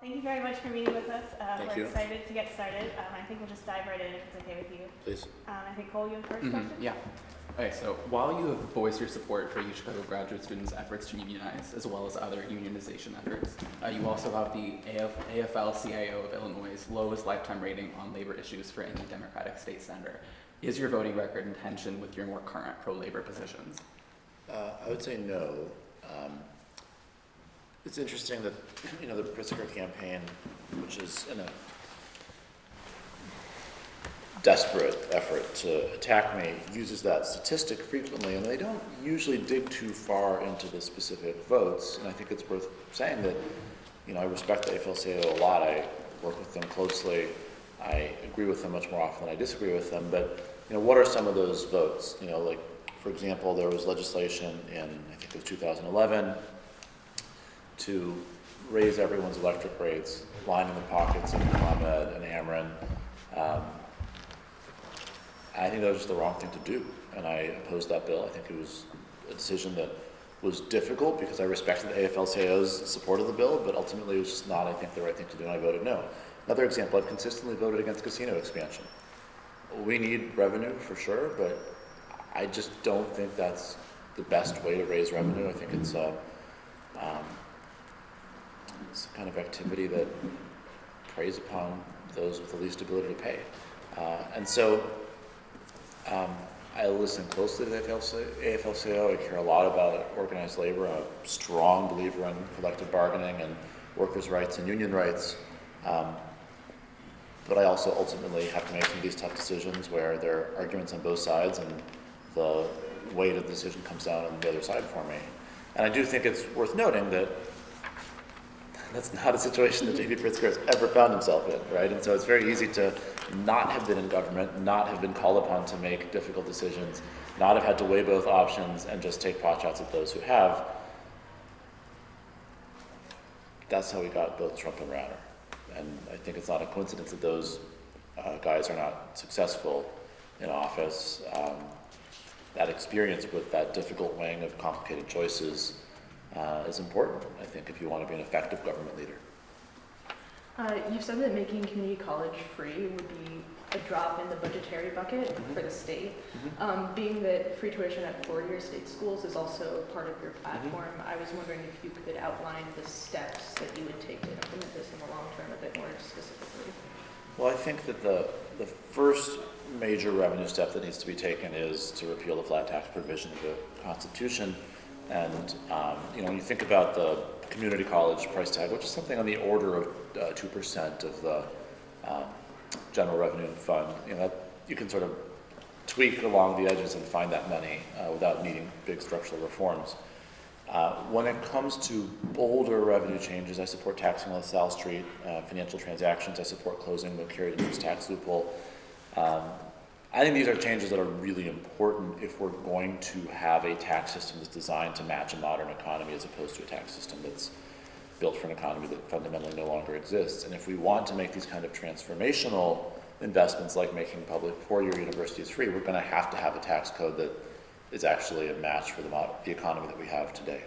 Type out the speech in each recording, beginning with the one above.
Thank you very much for meeting with us. Thank We're you. excited to get started. I think we'll just dive right in if it's okay with you. Please. I think Cole, you have the first question? Yeah. Okay, so while you have voiced your support for Chicago graduate students' efforts to unionize, as well as other unionization efforts, you also have the AFL-CIO of Illinois' lowest lifetime rating on labor issues for any Democratic state senator. Is your voting record in tension with your more current pro-labor positions? I would say no. It's interesting that, the Pritzker campaign, which is in a desperate effort to attack me, uses that statistic frequently, and they don't usually dig too far into the specific votes. And I think it's worth saying that, I respect the AFL-CIO a lot. I work with them closely. I agree with them much more often than I disagree with them. But, what are some of those votes? Like, for example, there was legislation in, I think it was 2011, to raise everyone's electric rates, lining the pockets of ComEd and Ameren. I think that was just the wrong thing to do, and I opposed that bill. I think it was a decision that was difficult because I respected the AFL-CIO's support of the bill, but ultimately it was just not, I think, the right thing to do, and I voted no. Another example, I've consistently voted against casino expansion. We need revenue for sure, but I just don't think that's the best way to raise revenue. I think it's a kind of activity that preys upon those with the least ability to pay. And so I listen closely to the AFL-CIO. I care a lot about organized labor. I'm a strong believer in collective bargaining and workers' rights and union rights. But I also ultimately have to make some of these tough decisions where there are arguments on both sides and the weight of the decision comes down on the other side for me. And I do think it's worth noting that that's not a situation that J.B. Pritzker has ever found himself in, right? And so it's very easy to not have been in government, not have been called upon to make difficult decisions, not have had to weigh both options and just take potshots at those who have. That's how we got both Trump and Rauner. And I think it's not a coincidence that those guys are not successful in office. That experience with that difficult weighing of complicated choices is important, I think, if you want to be an effective government leader. You've said that making community college free would be a drop in the budgetary bucket for the state. Being that free tuition at four-year state schools is also part of your platform, I was wondering if you could outline the steps that you would take to implement this in the long term a bit more specifically. Well, I think that the first major revenue step that needs to be taken is to repeal the flat tax provision of the Constitution. And when you think about the community college price tag, which is something on the order of 2% of the general revenue fund, that you can sort of tweak along the edges and find that money without needing big structural reforms. When it comes to bolder revenue changes, I support taxing LaSalle Street, financial transactions. I support closing the carried interest tax loophole. I think these are changes that are really important if we're going to have a tax system that's designed to match a modern economy as opposed to a tax system that's built for an economy that fundamentally no longer exists. And if we want to make these kind of transformational investments like making public four-year universities free, we're going to have a tax code that is actually a match for the economy that we have today.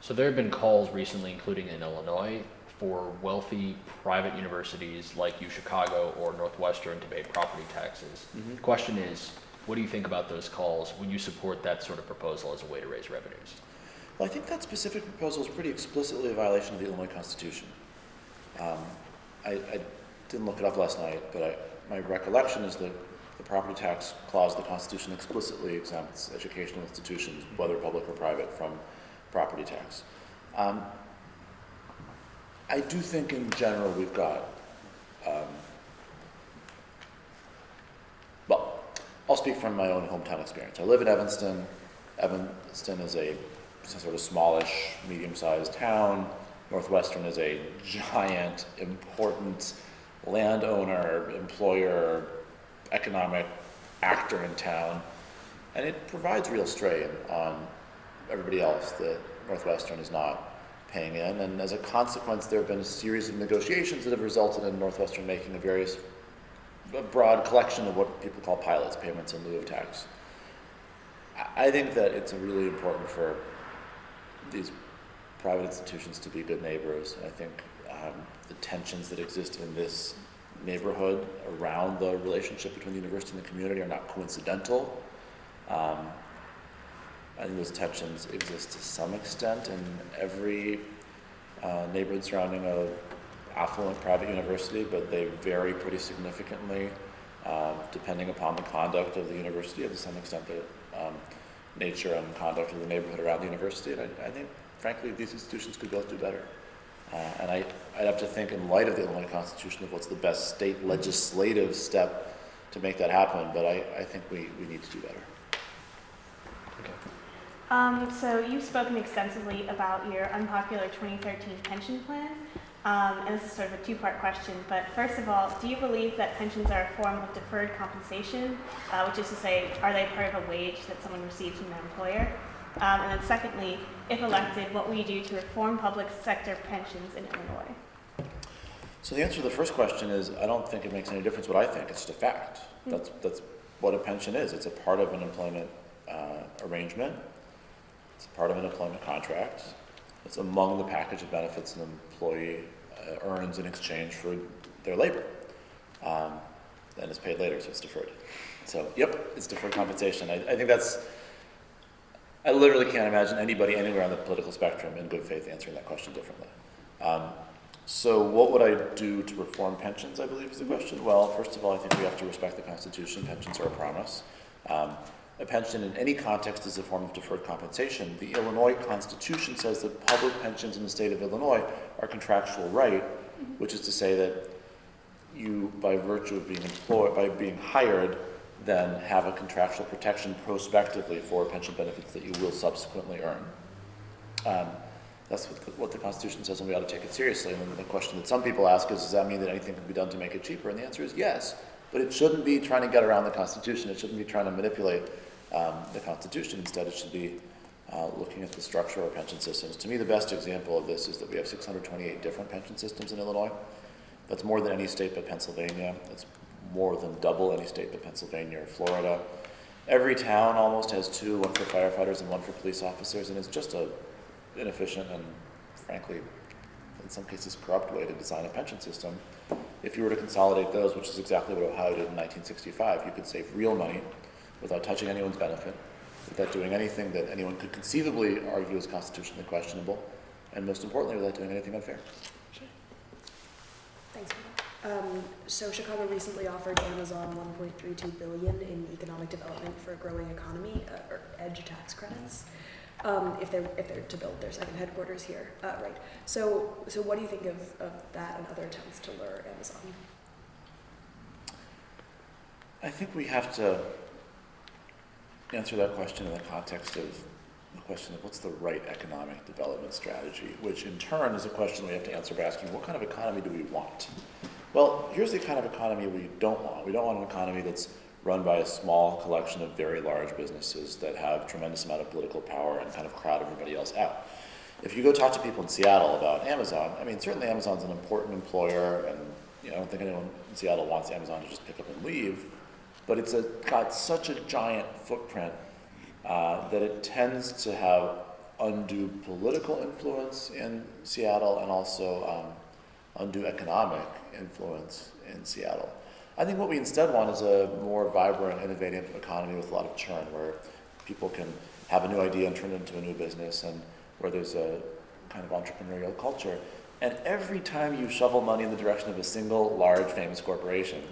So there have been calls recently, including in Illinois, for wealthy private universities like UChicago or Northwestern to pay property taxes. The question is, what do you think about those calls? Would you support that sort of proposal as a way to raise revenues? Well, I think that specific proposal is pretty explicitly a violation of the Illinois Constitution. I didn't look it up last night, but my recollection is that the property tax clause of the Constitution explicitly exempts educational institutions, whether public or private, from property tax. I do think in general we've got, well, I'll speak from my own hometown experience. I live in Evanston. Evanston is a sort of smallish, medium-sized town. Northwestern is a giant, important landowner, employer, economic actor in town. And it provides real strain on everybody else that Northwestern is not paying in, and as a consequence, there have been a series of negotiations that have resulted in Northwestern making a broad collection of what people call pilots, payments in lieu of tax. I think that it's really important for these private institutions to be good neighbors. I think the tensions that exist in this neighborhood around the relationship between the university and the community are not coincidental. I think those tensions exist to some extent in every neighborhood surrounding a affluent private university, but they vary pretty significantly depending upon the conduct of the university, and to some extent the nature and conduct of the neighborhood around the university. And I think, frankly, these institutions could both do better. And I'd have to think, in light of the Illinois Constitution, of what's the best state legislative step to make that happen, but I think we need to do better. So you've spoken extensively about your unpopular 2013 pension plan, and this is sort of a two-part question, but first of all, do you believe that pensions are a form of deferred compensation, which is to say, are they part of a wage that someone receives from their employer? And then secondly, if elected, what will you do to reform public sector pensions in Illinois? So the answer to the first question is, I don't think it makes any difference what I think. It's just a fact. That's what a pension is. It's a part of an employment arrangement. It's part of an employment contract. It's among the package of benefits an employee earns in exchange for their labor. And it's paid later, so it's deferred. So, yep, it's deferred compensation. I think I literally can't imagine anybody anywhere on the political spectrum in good faith answering that question differently. So what would I do to reform pensions, I believe is the question. Well, first of all, I think we have to respect the Constitution. Pensions are a promise. A pension in any context is a form of deferred compensation. The Illinois Constitution says that public pensions in the state of Illinois are contractual right, which is to say that you, by virtue of being employed, by being hired, then have a contractual protection prospectively for pension benefits that you will subsequently earn. That's what the Constitution says, and we ought to take it seriously. And the question that some people ask is, does that mean that anything can be done to make it cheaper? And the answer is yes, but it shouldn't be trying to get around the Constitution. It shouldn't be trying to manipulate the Constitution. Instead, it should be looking at the structure of our pension systems. To me, the best example of this is that we have 628 different pension systems in Illinois. That's more than any state but Pennsylvania. That's more than double any state but Pennsylvania or Florida. Every town almost has two, one for firefighters and one for police officers, and it's just a inefficient and, frankly, in some cases corrupt way to design a pension system. If you were to consolidate those, which is exactly what Ohio did in 1965, you could save real money without touching anyone's benefit, without doing anything that anyone could conceivably argue is constitutionally questionable, and most importantly, without doing anything unfair. Thanks for that. So Chicago recently offered Amazon $1.32 billion in economic development for a growing economy, or EDGE tax credits, if they're to build their second headquarters here, right? So what do you think of that and other attempts to lure Amazon? I think we have to answer that question in the context of the question of what's the right economic development strategy, which in turn is a question we have to answer by asking, what kind of economy do we want? Well, here's the kind of economy we don't want. We don't want an economy that's run by a small collection of very large businesses that have tremendous amount of political power and kind of crowd everybody else out. If you go talk to people in Seattle about Amazon, I mean, certainly Amazon's an important employer, and I don't think anyone in Seattle wants Amazon to just pick up and leave, but it's got such a giant footprint that it tends to have undue political influence in Seattle and also undue economic influence in Seattle. I think what we instead want is a more vibrant, innovative economy with a lot of churn, where people can have a new idea and turn it into a new business, and where there's a kind of entrepreneurial culture. And every time you shovel money in the direction of a single, large, famous corporation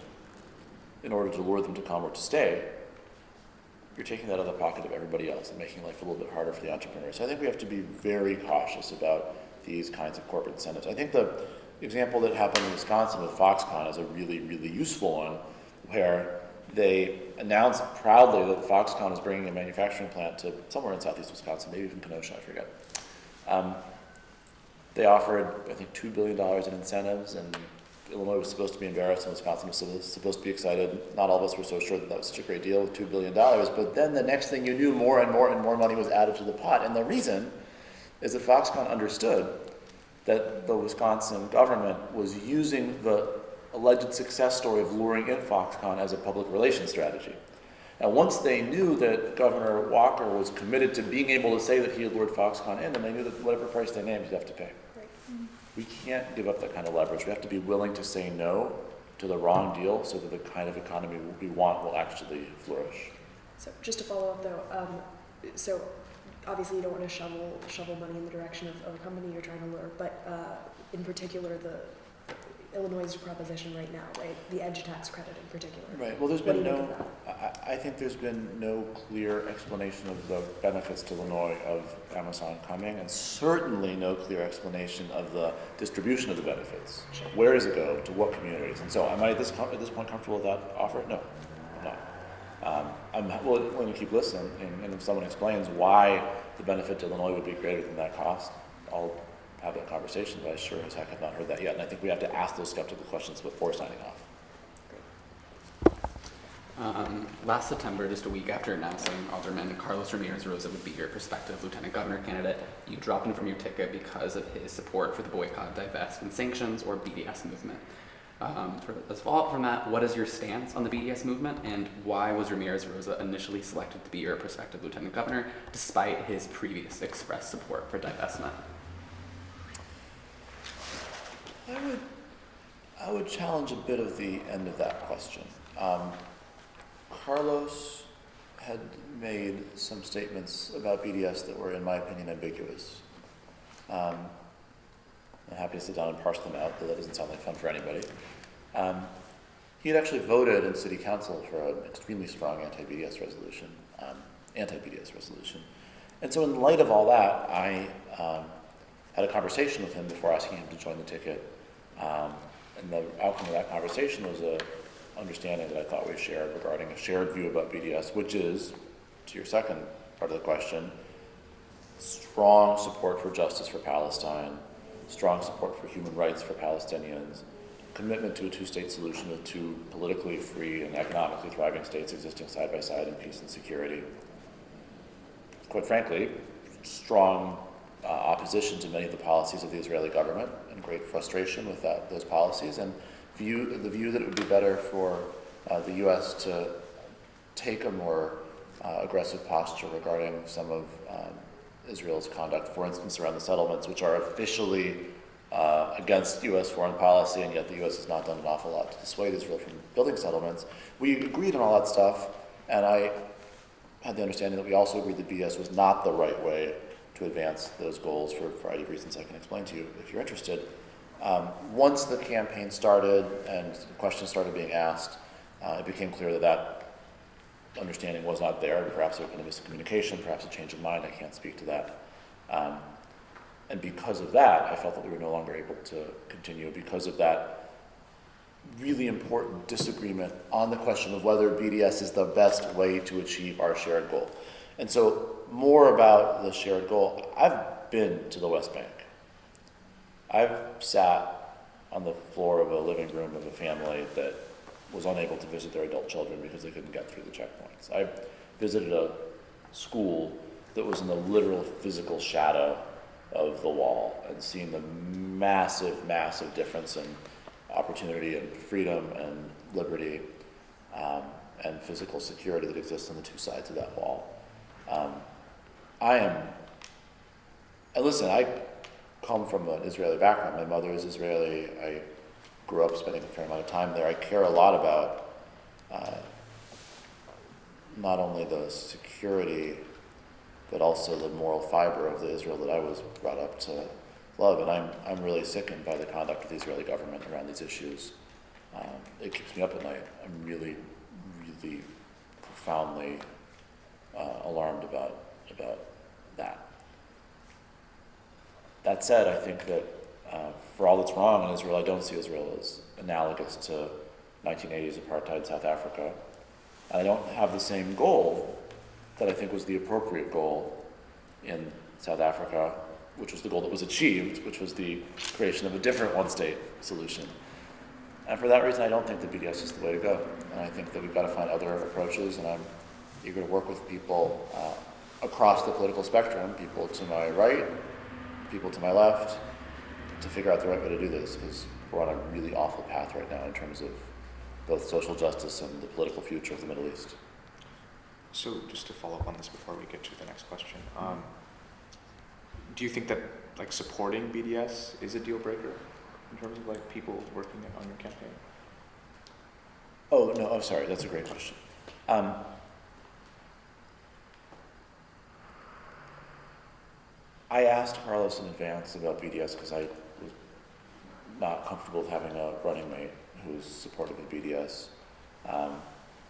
in order to lure them to come or to stay, you're taking that out of the pocket of everybody else and making life a little bit harder for the entrepreneurs. So I think we have to be very cautious about these kinds of corporate incentives. I think the example that happened in Wisconsin with Foxconn is a really, really useful one, where they announced proudly that Foxconn is bringing a manufacturing plant to somewhere in southeast Wisconsin, maybe even Kenosha, I forget. They offered, I think, $2 billion in incentives, and Illinois was supposed to be embarrassed, and Wisconsin was supposed to be excited. Not all of us were so sure that that was such a great deal with $2 billion, but then the next thing you knew, more and more and more money was added to the pot, and the reason is that Foxconn understood that the Wisconsin government was using the alleged success story of luring in Foxconn as a public relations strategy. And once they knew that Governor Walker was committed to being able to say that he had lured Foxconn in, then they knew that whatever price they named, he'd have to pay. We can't give up that kind of leverage. We have to be willing to say no to the wrong deal so that the kind of economy we want will actually flourish. So just to follow up though, so obviously you don't want to shovel money in the direction of a company you're trying to lure, but in particular the Illinois' proposition right now, right? The edge tax credit in particular. Right. Well, there's What do been you think no. of that? I think there's been no clear explanation of the benefits to Illinois of Amazon coming, and certainly no clear explanation of the distribution of the benefits. Sure. Where does it go? To what communities? And so, am I at this point comfortable with that offer? No, I'm not. I'm willing to keep listening, and if someone explains why the benefit to Illinois would be greater than that cost, I'll have that conversation, but I sure as heck have not heard that yet. And I think we have to ask those skeptical questions before signing off. Last September, just a week after announcing Alderman Carlos Ramirez Rosa would be your prospective lieutenant governor candidate, you dropped him from your ticket because of his support for the boycott, divest, and sanctions, or BDS movement. As a follow-up from that, what is your stance on the BDS movement, and why was Ramirez Rosa initially selected to be your prospective lieutenant governor, despite his previous expressed support for divestment? I would challenge a bit of the end of that question. Carlos had made some statements about BDS that were, in my opinion, ambiguous. I'm happy to sit down and parse them out, though that doesn't sound like fun for anybody. He had actually voted in City Council for an extremely strong anti-BDS resolution. And so in light of all that, I had a conversation with him before asking him to join the ticket. And the outcome of that conversation was an understanding that I thought we shared regarding a shared view about BDS, which is, to your second part of the question, strong support for justice for Palestine, strong support for human rights for Palestinians, commitment to a two-state solution with two politically free and economically thriving states existing side by side in peace and security. Quite frankly, strong opposition to many of the policies of the Israeli government and great frustration with those policies, and the view that it would be better for the U.S. to take a more aggressive posture regarding some of Israel's conduct, for instance, around the settlements, which are officially against U.S. foreign policy, and yet the U.S. has not done an awful lot to dissuade Israel from building settlements. We agreed on all that stuff, and I had the understanding that we also agreed that BDS was not the right way to advance those goals for a variety of reasons I can explain to you if you're interested. Once the campaign started and questions started being asked, it became clear that that understanding was not there. Perhaps there had been a miscommunication, perhaps a change of mind. I can't speak to that. And because of that, I felt that we were no longer able to continue because of that really important disagreement on the question of whether BDS is the best way to achieve our shared goal. And so more about the shared goal, I've been to the West Bank. I've sat on the floor of a living room of a family that was unable to visit their adult children because they couldn't get through the checkpoints. I visited a school that was in the literal physical shadow of the wall and seen the massive, massive difference in opportunity and freedom and liberty and physical security that exists on the two sides of that wall. I come from an Israeli background. My mother is Israeli. I grew up spending a fair amount of time there. I care a lot about not only the security, but also the moral fiber of the Israel that I was brought up to love. And I'm really sickened by the conduct of the Israeli government around these issues. It keeps me up at night. I'm really, really profoundly alarmed about that. That said, I think that for all that's wrong in Israel, I don't see Israel as analogous to 1980s apartheid South Africa. And I don't have the same goal that I think was the appropriate goal in South Africa, which was the goal that was achieved, which was the creation of a different one-state solution. And for that reason, I don't think that BDS is the way to go. And I think that we've got to find other approaches, and I'm eager to work with people across the political spectrum, people to my right, people to my left, to figure out the right way to do this, because we're on a really awful path right now in terms of both social justice and the political future of the Middle East. So just to follow up on this before we get to the next question, do you think that like supporting BDS is a deal breaker in terms of like people working on your campaign? Oh, no, I'm sorry, that's a great question. I asked Carlos in advance about BDS because I was not comfortable with having a running mate who was supportive of BDS.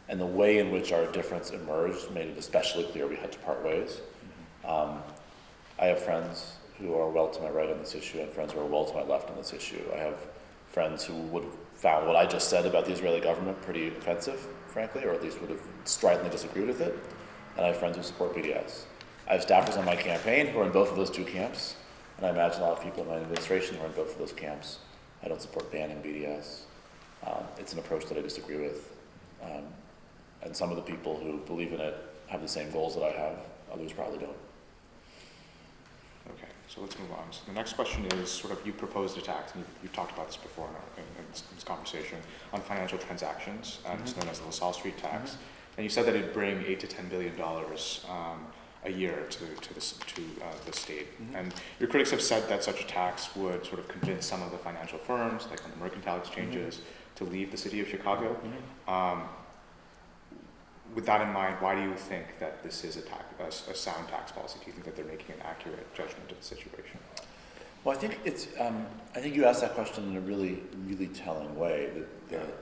And the way in which our difference emerged made it especially clear we had to part ways. I have friends who are well to my right on this issue and friends who are well to my left on this issue. I have friends who would have found what I just said about the Israeli government pretty offensive, frankly, or at least would have stridently disagreed with it. And I have friends who support BDS. I have staffers on my campaign who are in both of those two camps, and I imagine a lot of people in my administration who are in both of those camps. I don't support banning BDS. It's an approach that I disagree with. And some of the people who believe in it have the same goals that I have, others probably don't. Okay, so let's move on. So the next question is sort of, you proposed a tax, and you've talked about this before in this conversation, on financial transactions, it's known as the LaSalle Street tax. And you said that it'd bring $8 to $10 billion a year to the state. And your critics have said that such a tax would sort of convince some of the financial firms, like on the mercantile exchanges, to leave the city of Chicago. With that in mind, why do you think that this is a sound tax policy? Do you think that they're making an accurate judgment of the situation? Well, I think it's. I think you asked that question in a really, really telling way.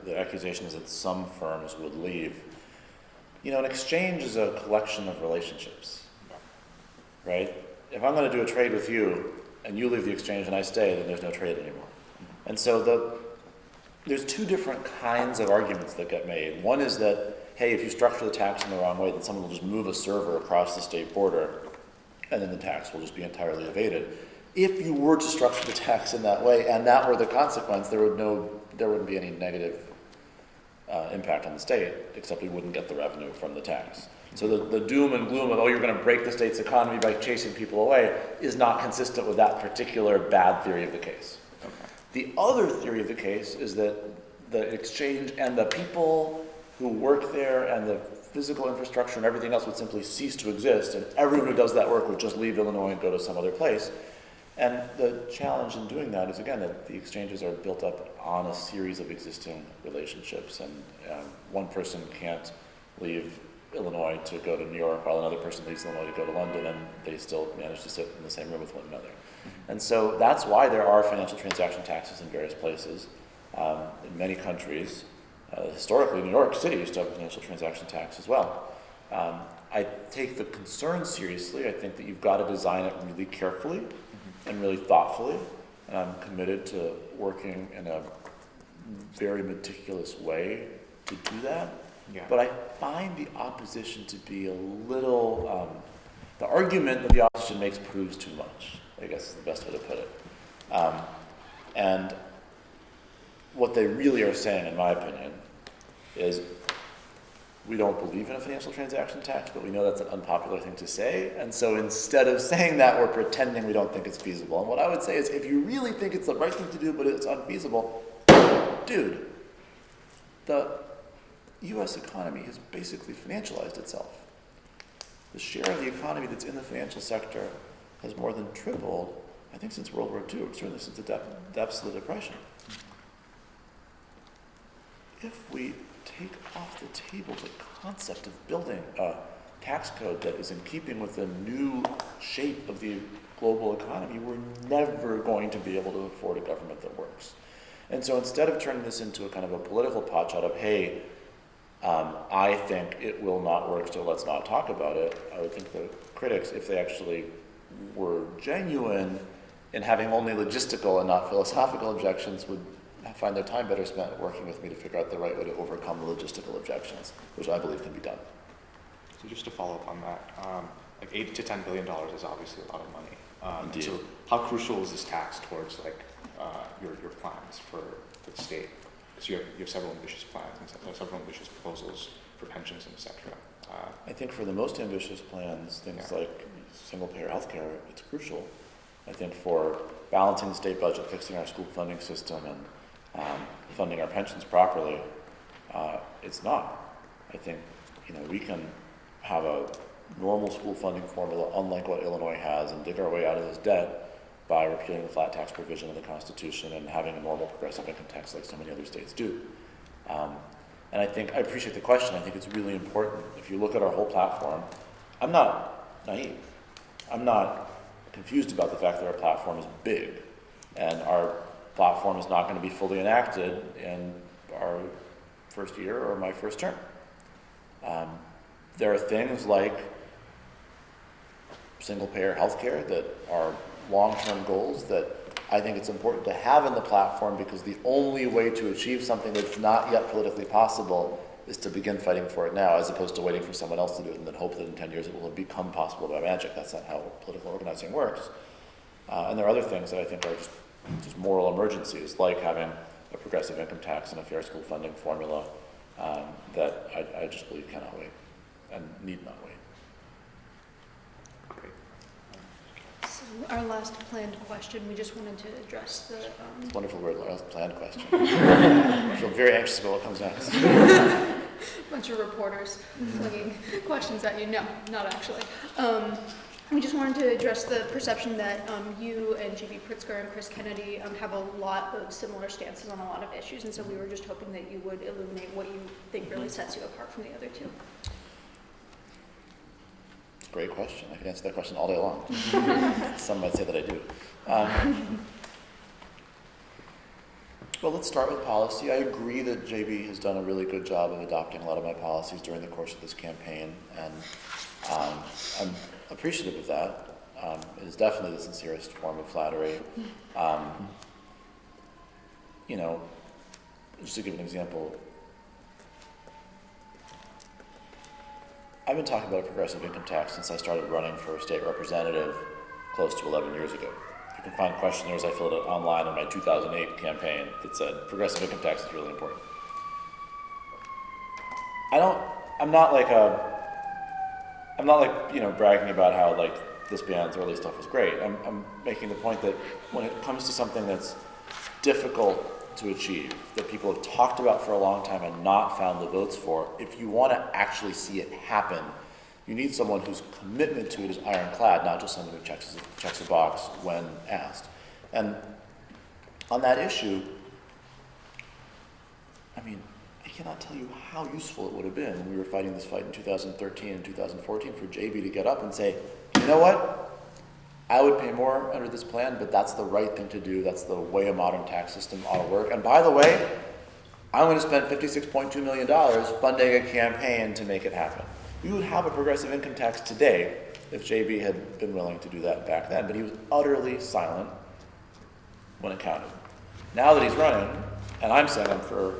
The accusation is that some firms would leave. You know, an exchange is a collection of relationships, right? If I'm going to do a trade with you and you leave the exchange and I stay, then there's no trade anymore. And so there's two different kinds of arguments that get made. One is that, hey, if you structure the tax in the wrong way, then someone will just move a server across the state border and then the tax will just be entirely evaded. If you were to structure the tax in that way and that were the consequence, there wouldn't be any negative impact on the state, except we wouldn't get the revenue from the tax. So the doom and gloom of, oh, you're going to break the state's economy by chasing people away is not consistent with that particular bad theory of the case. Okay. The other theory of the case is that the exchange and the people who work there and the physical infrastructure and everything else would simply cease to exist, and everyone who does that work would just leave Illinois and go to some other place. And the challenge in doing that is, again, that the exchanges are built up on a series of existing relationships, and one person can't leave Illinois to go to New York while another person leaves Illinois to go to London, and they still manage to sit in the same room with one another. And so that's why there are financial transaction taxes in various places. In many countries, historically, New York City used to have a financial transaction tax as well. I take the concern seriously. I think that you've got to design it really carefully and really thoughtfully. And I'm committed to working in a very meticulous way to do that. Yeah. But I find the opposition to be a little, the argument that the opposition makes proves too much, I guess is the best way to put it. And what they really are saying, in my opinion, is we don't believe in a financial transaction tax, but we know that's an unpopular thing to say. And so instead of saying that, we're pretending we don't think it's feasible. And what I would say is, if you really think it's the right thing to do, but it's unfeasible, dude, the U.S. economy has basically financialized itself. The share of the economy that's in the financial sector has more than tripled, I think, since World War II, certainly since the depths of the Depression. If we take off the table the concept of building a tax code that is in keeping with the new shape of the global economy, we're never going to be able to afford a government that works. And so instead of turning this into a kind of a political potshot of, hey, I think it will not work, so let's not talk about it, I would think the critics, if they actually were genuine in having only logistical and not philosophical objections, would find their time better spent working with me to figure out the right way to overcome the logistical objections, which I believe can be done. So just to follow up on that, like $8 to $10 billion is obviously a lot of money. Indeed. So how crucial is this tax towards like your plans for the state? So you have several ambitious plans and several ambitious proposals for pensions and et cetera. I think for the most ambitious plans, things like single-payer healthcare, it's crucial. I think for balancing the state budget, fixing our school funding system, and funding our pensions properly, it's not. I think we can have a normal school funding formula, unlike what Illinois has, and dig our way out of this debt by repealing the flat tax provision of the Constitution and having a normal progressive income tax like so many other states do. And I appreciate the question. I think it's really important. If you look at our whole platform, I'm not naive. I'm not confused about the fact that our platform is big, and our platform is not going to be fully enacted in our first year or my first term. There are things like single-payer healthcare that are long-term goals that I think it's important to have in the platform, because the only way to achieve something that's not yet politically possible is to begin fighting for it now, as opposed to waiting for someone else to do it and then hope that in 10 years it will have become possible by magic. That's not how political organizing works. And there are other things that I think are just moral emergencies, like having a progressive income tax and a fair school funding formula that I just believe cannot wait and need not wait. Great. So our last planned question, we just wanted to address the. It's a wonderful word, planned question. I feel very anxious about what comes next. Bunch of reporters flinging questions at you. No, not actually. We just wanted to address the perception that you and J.B. Pritzker and Chris Kennedy have a lot of similar stances on a lot of issues, and so we were just hoping that you would illuminate what you think really sets you apart from the other two. It's a great question. I could answer that question all day long. Some might say that I do. Well, let's start with policy. I agree that JB has done a really good job of adopting a lot of my policies during the course of this campaign, and I'm appreciative of that. It is definitely the sincerest form of flattery. You know, just to give an example, I've been talking about a progressive income tax since I started running for state representative close to 11 years ago. You can find questionnaires I filled out online in my 2008 campaign that said progressive income tax is really important. I'm not like, you know, bragging about how like this band's early stuff was great. I'm making the point that when it comes to something that's difficult to achieve, that people have talked about for a long time and not found the votes for, if you want to actually see it happen, you need someone whose commitment to it is ironclad, not just someone who checks a box when asked. And on that issue, I mean, I cannot tell you how useful it would have been when we were fighting this fight in 2013 and 2014 for JB to get up and say, you know what? I would pay more under this plan, but that's the right thing to do. That's the way a modern tax system ought to work. And by the way, I'm going to spend $56.2 million funding a campaign to make it happen. We would have a progressive income tax today if JB had been willing to do that back then, but he was utterly silent when it counted. Now that he's running, and I'm saying I'm for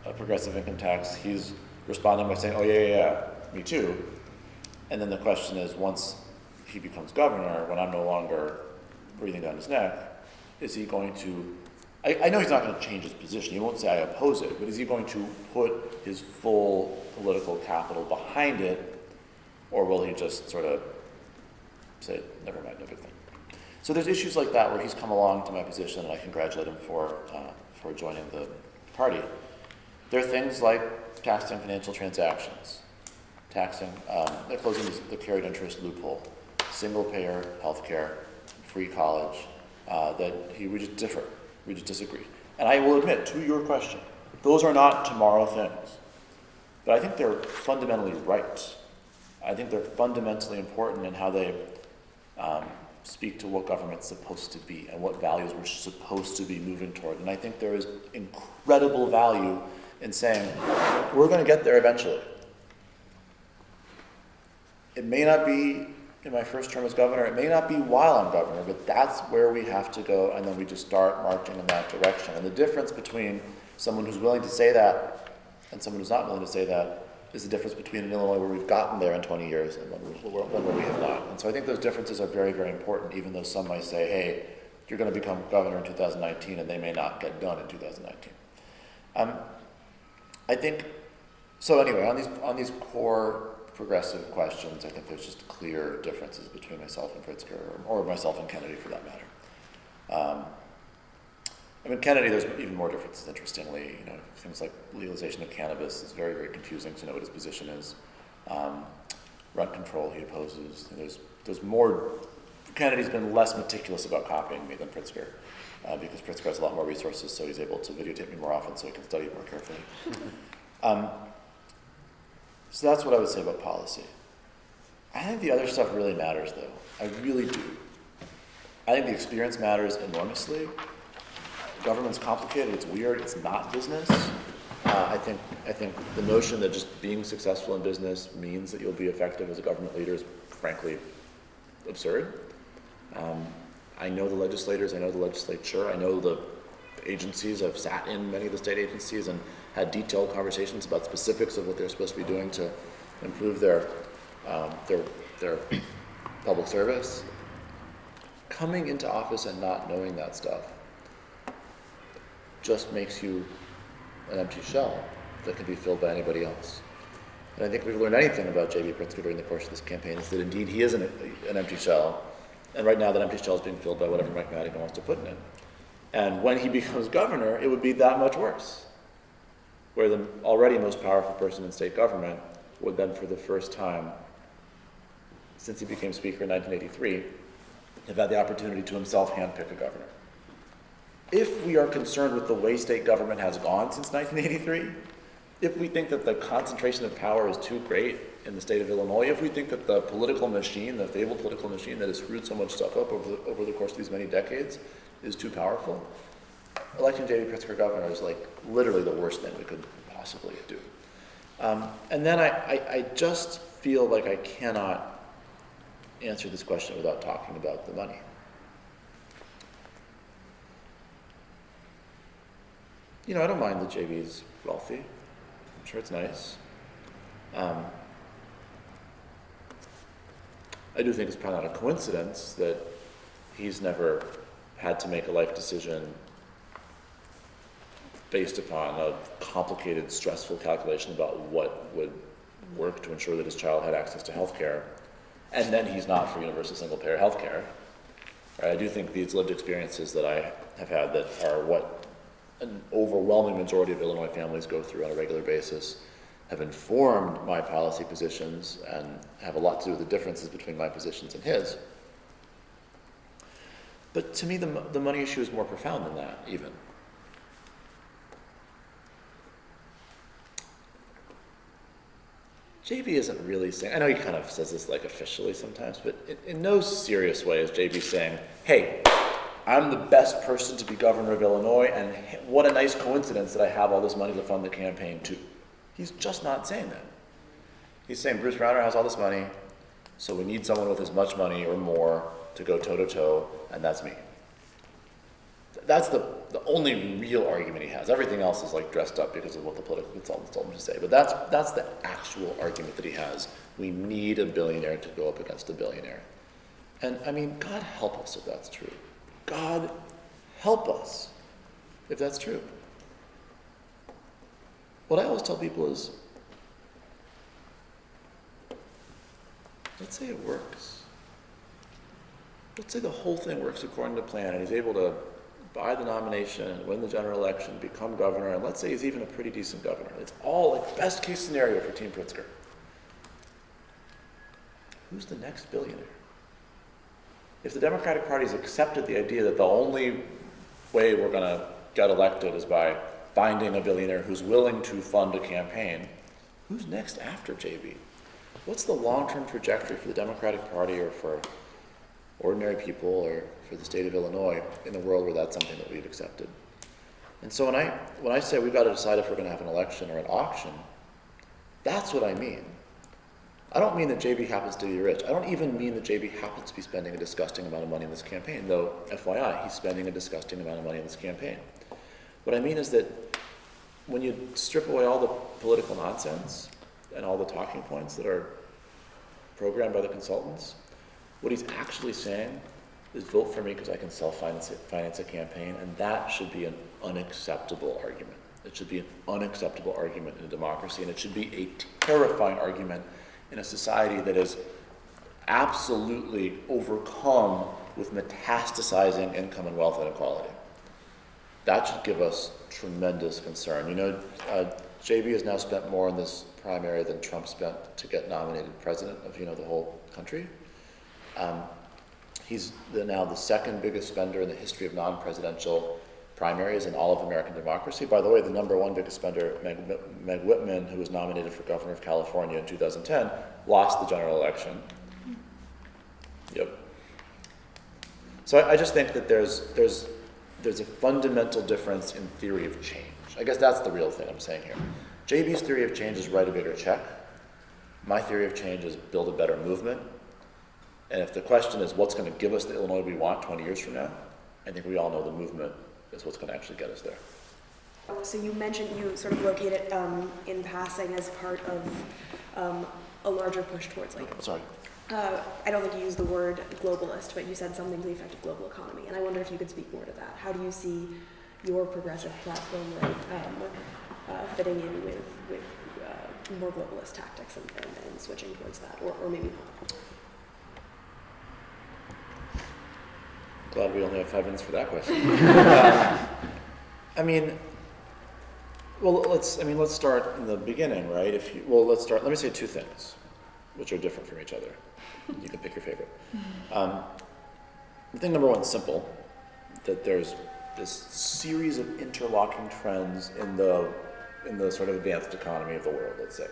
a progressive income tax, he's responding by saying, oh yeah, me too. And then the question is, once he becomes governor, when I'm no longer breathing down his neck, is he going to, I know he's not going to change his position, he won't say I oppose it, but is he going to put his full political capital behind it, or will he just sort of say, never mind, no big thing? So there's issues like that where he's come along to my position, and I congratulate him for joining the party. There are things like taxing financial transactions, taxing, closing the carried interest loophole, single-payer healthcare, free college, we just differ, we just disagree. And I will admit, to your question, those are not tomorrow things, but I think they're fundamentally right. I think they're fundamentally important in how they speak to what government's supposed to be and what values we're supposed to be moving toward. And I think there is incredible value in saying, we're going to get there eventually. It may not be in my first term as governor, it may not be while I'm governor, but that's where we have to go, and then we just start marching in that direction. And the difference between someone who's willing to say that and someone who's not willing to say that is the difference between an Illinois where we've gotten there in 20 years and one where we have not. And so I think those differences are very, very important, even though some might say, hey, you're going to become governor in 2019, and they may not get done in 2019. I think, so anyway, on these core progressive questions, I think there's just clear differences between myself and Pritzker, or myself and Kennedy for that matter. I mean, Kennedy, there's even more differences, interestingly. You know, things like legalization of cannabis is very, very confusing to know what his position is. rent control he opposes. There's more, Kennedy's been less meticulous about copying me than Pritzker, because Pritzker has a lot more resources, so he's able to videotape me more often so he can study it more carefully. So that's what I would say about policy. I think the other stuff really matters, though. I really do. I think the experience matters enormously. Government's complicated, it's weird, it's not business. I think the notion that just being successful in business means that you'll be effective as a government leader is frankly absurd. I know the legislators, I know the legislature, I know the agencies. I've sat in many of the state agencies and had detailed conversations about specifics of what they're supposed to be doing to improve their public service. Coming into office and not knowing that stuff just makes you an empty shell that can be filled by anybody else. And I think if we've learned anything about J.B. Pritzker during the course of this campaign, is that indeed he is an empty shell, and right now that empty shell is being filled by whatever Mike Madigan wants to put in it. And when he becomes governor, it would be that much worse, where the already most powerful person in state government would then, for the first time since he became speaker in 1983, have had the opportunity to himself handpick a governor. If we are concerned with the way state government has gone since 1983, if we think that the concentration of power is too great in the state of Illinois, if we think that the political machine, the fabled political machine that has screwed so much stuff up over the course of these many decades is too powerful, electing J.B. Pritzker governor is like literally the worst thing we could possibly do. And then I just feel like I cannot answer this question without talking about the money. You know, I don't mind that JB's wealthy. I'm sure it's nice. I do think it's probably not a coincidence that he's never had to make a life decision based upon a complicated, stressful calculation about what would work to ensure that his child had access to health care, and then he's not for universal single-payer health care. Right? I do think these lived experiences that I have had that are what an overwhelming majority of Illinois families go through on a regular basis have informed my policy positions and have a lot to do with the differences between my positions and his. But to me, the money issue is more profound than that, even. JB isn't really saying, I know he kind of says this like officially sometimes, but in no serious way is JB saying, hey, I'm the best person to be governor of Illinois, and what a nice coincidence that I have all this money to fund the campaign too. He's just not saying that. He's saying Bruce Rauner has all this money, so we need someone with as much money or more to go toe-to-toe, and that's me. That's the only real argument he has. Everything else is like dressed up because of what the political consultants told him to say. But that's the actual argument that he has. We need a billionaire to go up against a billionaire. And I mean, God help us if that's true. God help us if that's true. What I always tell people is, let's say it works. Let's say the whole thing works according to plan and he's able to buy the nomination, win the general election, become governor, and let's say he's even a pretty decent governor. It's all like best case scenario for Team Pritzker. Who's the next billionaire? If the Democratic Party's accepted the idea that the only way we're going to get elected is by finding a billionaire who's willing to fund a campaign, who's next after JB? What's the long-term trajectory for the Democratic Party or for ordinary people or for the state of Illinois in a world where that's something that we've accepted? And so when I say we've got to decide if we're going to have an election or an auction, that's what I mean. I don't mean that JB happens to be rich. I don't even mean that JB happens to be spending a disgusting amount of money in this campaign, though, FYI, he's spending a disgusting amount of money in this campaign. What I mean is that when you strip away all the political nonsense and all the talking points that are programmed by the consultants, what he's actually saying is vote for me because I can self-finance a campaign, and that should be an unacceptable argument. It should be an unacceptable argument in a democracy, and it should be a terrifying argument in a society that is absolutely overcome with metastasizing income and wealth inequality. That should give us tremendous concern. You know, JB has now spent more on this primary than Trump spent to get nominated president of, the whole country. He's now the second biggest spender in the history of non-presidential primaries in all of American democracy. By the way, the number one biggest spender, Meg Whitman, who was nominated for governor of California in 2010, lost the general election. Yep. So I just think that there's a fundamental difference in theory of change. I guess that's the real thing I'm saying here. JB's theory of change is write a bigger check. My theory of change is build a better movement. And if the question is what's going to give us the Illinois we want 20 years from now, I think we all know the movement is what's going to actually get us there. So you mentioned you sort of locate it in passing as part of a larger push towards Sorry. I don't think you used the word globalist, but you said something to the effect of global economy, and I wonder if you could speak more to that. How do you see your progressive platform fitting in with more globalist tactics and switching towards that, or maybe not? Glad we only have 5 minutes for that question. Let's start in the beginning, right? Let me say 2 things, which are different from each other. You can pick your favorite. Thing number 1 is simple, that there's this series of interlocking trends in the sort of advanced economy of the world, let's say,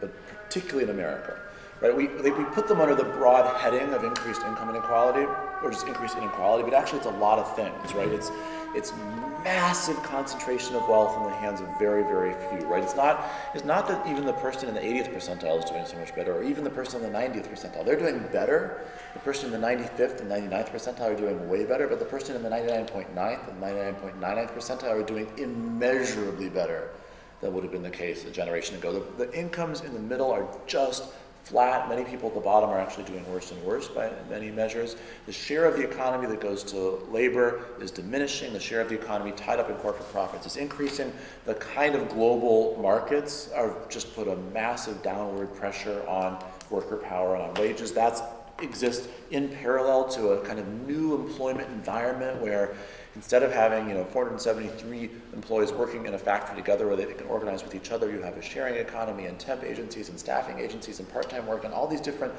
but particularly in America, right? We put them under the broad heading of increased income inequality, or just increased inequality, but actually it's a lot of things, right? It's massive concentration of wealth in the hands of very, very few, right? It's not that even the person in the 80th percentile is doing so much better, or even the person in the 90th percentile. They're doing better. The person in the 95th and 99th percentile are doing way better, but the person in the 99.9th and 99.99th percentile are doing immeasurably better than would have been the case a generation ago. The incomes in the middle are just flat. Many people at the bottom are actually doing worse and worse by many measures. The share of the economy that goes to labor is diminishing. The share of the economy tied up in corporate profits is increasing. The kind of global markets are just put a massive downward pressure on worker power and on wages. That exists in parallel to a kind of new employment environment where instead of having 473 employees working in a factory together where they can organize with each other, you have a sharing economy and temp agencies and staffing agencies and part-time work and all these different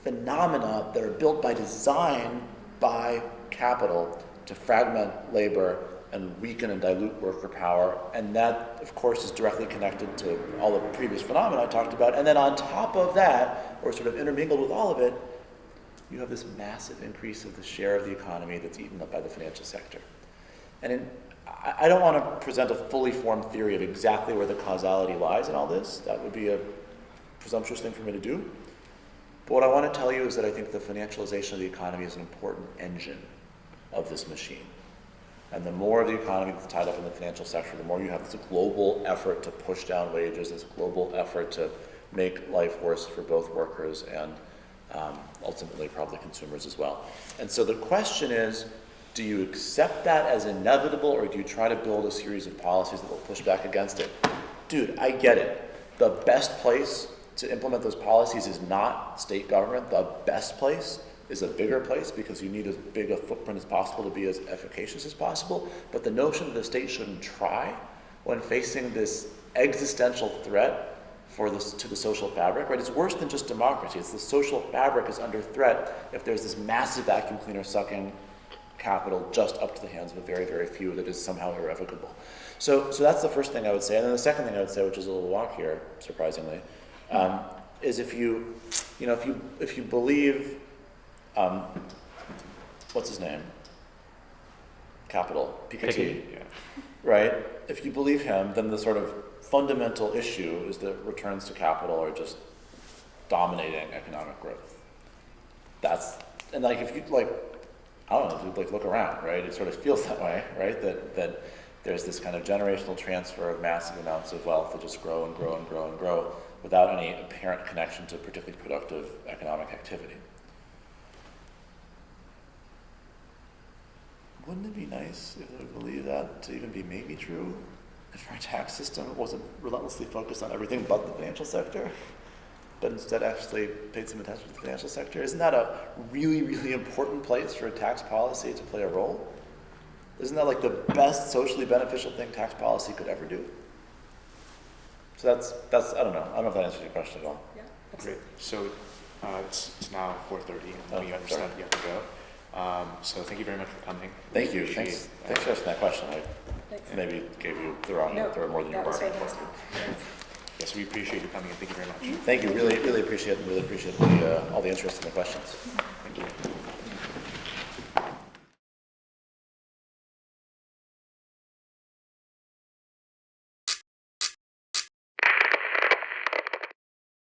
phenomena that are built by design by capital to fragment labor and weaken and dilute worker power. And that, of course, is directly connected to all the previous phenomena I talked about. And then on top of that, or sort of intermingled with all of it, you have this massive increase of the share of the economy that's eaten up by the financial sector. And I don't want to present a fully formed theory of exactly where the causality lies in all this. That would be a presumptuous thing for me to do. But what I want to tell you is that I think the financialization of the economy is an important engine of this machine. And the more of the economy that's tied up in the financial sector, the more you have this global effort to push down wages, this global effort to make life worse for both workers and ultimately probably consumers as well. And so the question is, do you accept that as inevitable, or do you try to build a series of policies that will push back against it? Dude, I get it. The best place to implement those policies is not state government. The best place is a bigger place because you need as big a footprint as possible to be as efficacious as possible. But the notion that the state shouldn't try when facing this existential threat to the social fabric, right? It's worse than just democracy. It's the social fabric is under threat if there's this massive vacuum cleaner sucking capital just up to the hands of a very, very few that is somehow irrevocable. So that's the first thing I would say. And then the second thing I would say, which is a little wonkier, surprisingly, is if you believe, what's his name? Capital, Piketty, yeah. Right? If you believe him, then the sort of fundamental issue is that returns to capital are just dominating economic growth. And if you I don't know, look around, right? It sort of feels that way, right? That there's this kind of generational transfer of massive amounts of wealth that just grow and grow and grow and grow without any apparent connection to particularly productive economic activity. Wouldn't it be nice if we believe that to even be maybe true? If our tax system wasn't relentlessly focused on everything but the financial sector, but instead actually paid some attention to the financial sector? Isn't that a really, really important place for a tax policy to play a role? Isn't that the best socially beneficial thing tax policy could ever do? So that's, I don't know if that answers your question at all. Yeah, Great. absolutely. So it's now 4:30, and we Oh, understand sorry. you have to go. So thank you very much for coming. Thank you, Appreciate, thanks for asking that question. I Thanks. maybe gave you the wrong, No, there were more than you were that was bargaining for. fantastic. Yes, we appreciate you coming, and thank you very much. Thank you, really appreciate all the interest and the questions. Thank you.